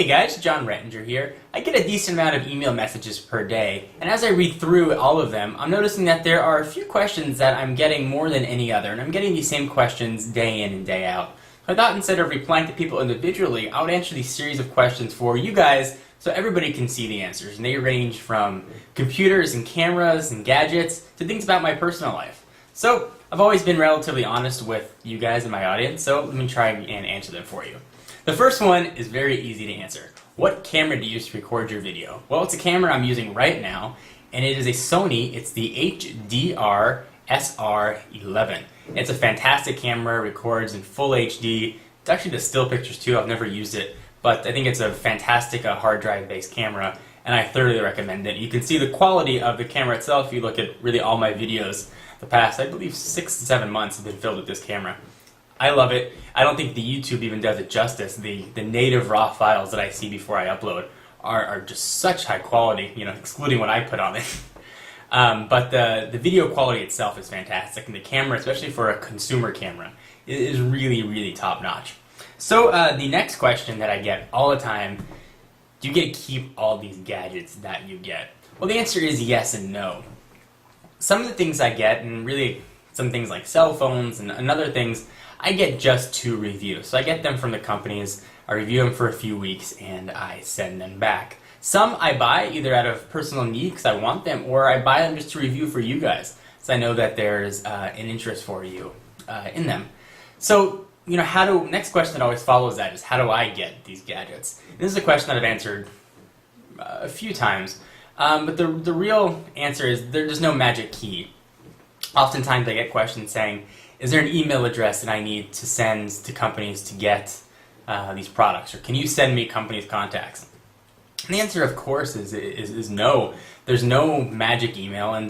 Hey guys, John Rettinger here. I get a decent amount of email messages per day, and as I read through all of them, I'm noticing that there are a few questions that I'm getting more than any other, and I'm getting these same questions day in and day out. So I thought instead of replying to people individually, I would answer these series of questions for you guys so everybody can see the answers, and they range from computers and cameras and gadgets to things about my personal life. So I've always been relatively honest with you guys and my audience, so let me try and answer them for you. The first one is very easy to answer. What camera do you use to record your video? Well, it's a camera I'm using right now, and it is a Sony. It's the HDR SR11. It's a fantastic camera, records in full HD. It actually does still pictures too. I've never used it, but I think it's a fantastic hard drive based camera, and I thoroughly recommend it. You can see the quality of the camera itself if you look at really all my videos. The past, I believe, 6 to 7 months have been filled with this camera. I love it. I don't think the YouTube even does it justice. The native raw files that I see before I upload are just such high quality, excluding what I put on it. But the video quality itself is fantastic, and the camera, especially for a consumer camera, is really, really top notch. So the next question that I get all the time, do you get to keep all these gadgets that you get? Well, the answer is yes and no. Some of the things I get, and really some things like cell phones and other things, I get just to review. So I get them from the companies, I review them for a few weeks, and I send them back. Some I buy either out of personal need because I want them, or I buy them just to review for you guys, so I know that there's an interest for you in them. So, next question that always follows that is, how do I get these gadgets? And this is a question that I've answered a few times, but the real answer is there's no magic key. Oftentimes I get questions saying, is there an email address that I need to send to companies to get these products? Or can you send me companies' contacts? And the answer, of course, is no. There's no magic email. And,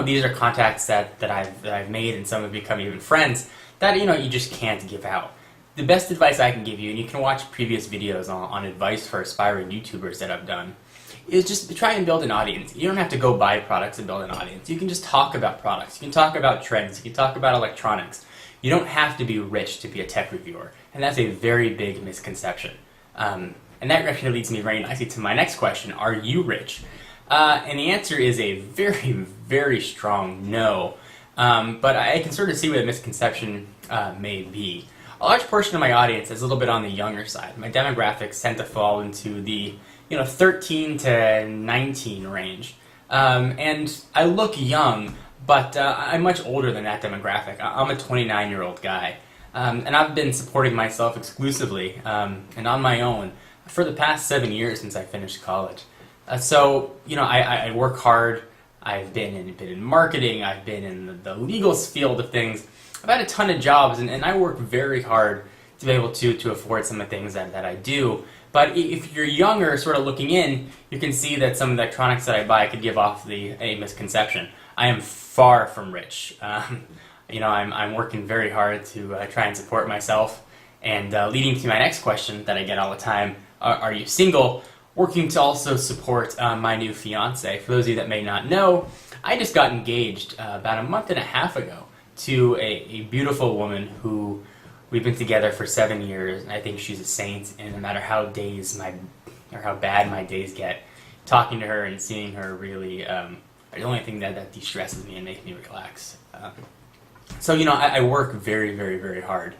these are contacts that I've made, and some have become even friends, that, you just can't give out. The best advice I can give you, and you can watch previous videos on advice for aspiring YouTubers that I've done, is just try and build an audience. You don't have to go buy products and build an audience. You can just talk about products. You can talk about trends. You can talk about electronics. You don't have to be rich to be a tech reviewer. And that's a very big misconception. And that actually leads me very nicely to my next question. Are you rich? And the answer is a very, very strong no. But I can sort of see where the misconception may be. A large portion of my audience is a little bit on the younger side. My demographics tend to fall into the 13 to 19 range. And I look young, but I'm much older than that demographic. I'm a 29-year-old guy. And I've been supporting myself exclusively and on my own for the past 7 years since I finished college. So, I work hard. I've been in marketing. I've been in the legal field of things. I've had a ton of jobs, and I work very hard to be able to afford some of the things that I do. But if you're younger, sort of looking in, you can see that some of the electronics that I buy could give off a misconception. I am far from rich. I'm working very hard to try and support myself. And leading to my next question that I get all the time, are you single? Working to also support my new fiance. For those of you that may not know, I just got engaged about a month and a half ago to a beautiful woman who we've been together for 7 years, and I think she's a saint. And no matter how bad my days get, talking to her and seeing her really are the only thing that de-stresses me and makes me relax. So I work very, very, very hard.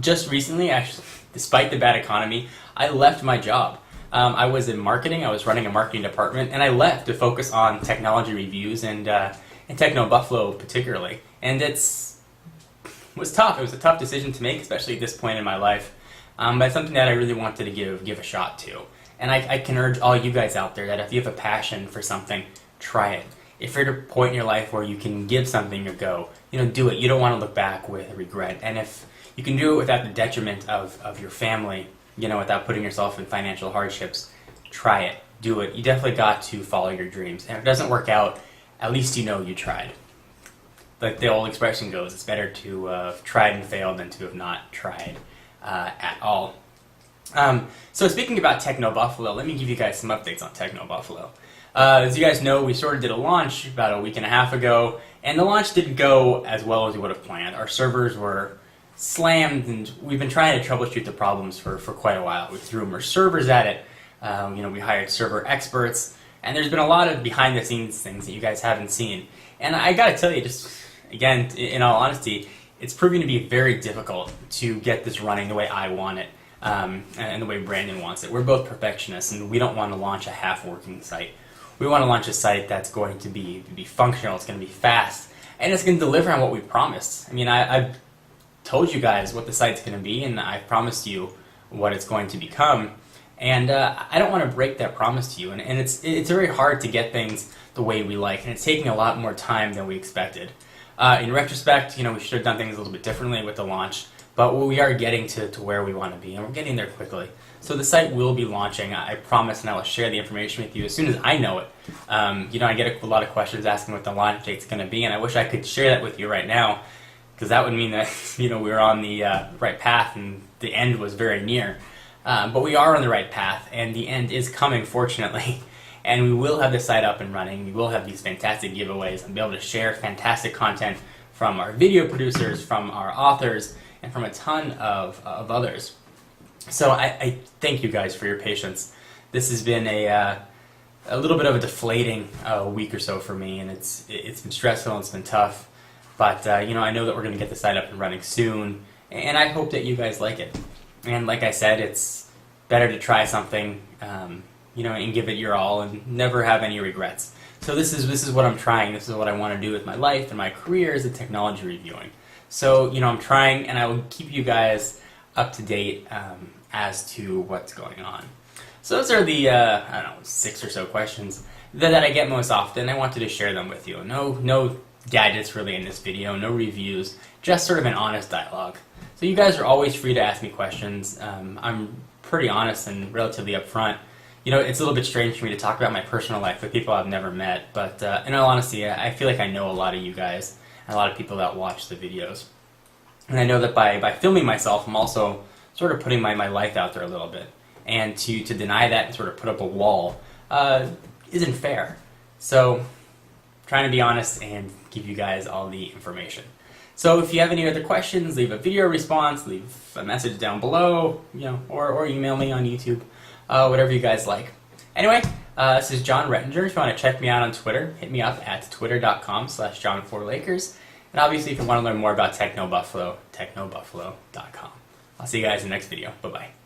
Just recently, actually, despite the bad economy, I left my job. I was in marketing. I was running a marketing department, and I left to focus on technology reviews and Techno Buffalo particularly. And it was tough. It was a tough decision to make, especially at this point in my life. But it's something that I really wanted to give a shot to. And I can urge all you guys out there that if you have a passion for something, try it. If you're at a point in your life where you can give something a go, do it. You don't want to look back with regret. And if you can do it without the detriment of your family, without putting yourself in financial hardships, try it. Do it. You definitely got to follow your dreams. And if it doesn't work out, at least you tried. Like the old expression goes, it's better to have tried and failed than to have not tried at all. So speaking about Techno Buffalo, let me give you guys some updates on Techno Buffalo. As you guys know, we sort of did a launch about a week and a half ago, and the launch didn't go as well as we would have planned. Our servers were slammed, and we've been trying to troubleshoot the problems for quite a while. We threw more servers at it. We hired server experts, and there's been a lot of behind-the-scenes things that you guys haven't seen. And I gotta tell you, just again, in all honesty, it's proving to be very difficult to get this running the way I want it, and the way Brandon wants it. We're both perfectionists, and we don't want to launch a half-working site. We want to launch a site that's going to be functional, it's going to be fast, and it's going to deliver on what we promised. I mean, I've told you guys what the site's going to be, and I've promised you what it's going to become, and I don't want to break that promise to you, and it's very hard to get things the way we like, and it's taking a lot more time than we expected. In retrospect, we should have done things a little bit differently with the launch, but we are getting to where we want to be, and we're getting there quickly. So the site will be launching, I promise, and I will share the information with you as soon as I know it. I get a lot of questions asking what the launch date's going to be, and I wish I could share that with you right now, because that would mean that we're on the right path and the end was very near. But we are on the right path, and the end is coming, fortunately. And we will have the site up and running. We will have these fantastic giveaways and be able to share fantastic content from our video producers, from our authors, and from a ton of others. So I thank you guys for your patience. This has been a little bit of a deflating week or so for me, and it's been stressful and it's been tough. But I know that we're going to get the site up and running soon, and I hope that you guys like it. And like I said, it's better to try something, and give it your all and never have any regrets. So this is what I'm trying. This is what I want to do with my life and my career as a technology reviewing. So I'm trying, and I will keep you guys up to date as to what's going on. So those are the 6 or so questions that I get most often. I wanted to share them with you. No gadgets really in this video, no reviews, just sort of an honest dialogue. So you guys are always free to ask me questions. I'm pretty honest and relatively upfront. It's a little bit strange for me to talk about my personal life with people I've never met, but in all honesty, I feel like I know a lot of you guys and a lot of people that watch the videos. And I know that by filming myself, I'm also sort of putting my life out there a little bit. And to deny that and sort of put up a wall isn't fair. So, trying to be honest and give you guys all the information. So if you have any other questions, leave a video response, leave a message down below, or email me on YouTube, whatever you guys like. Anyway, this is John Rettinger. If you want to check me out on Twitter, hit me up at twitter.com/John4Lakers. And obviously, if you want to learn more about TechnoBuffalo, technobuffalo.com. I'll see you guys in the next video. Bye-bye.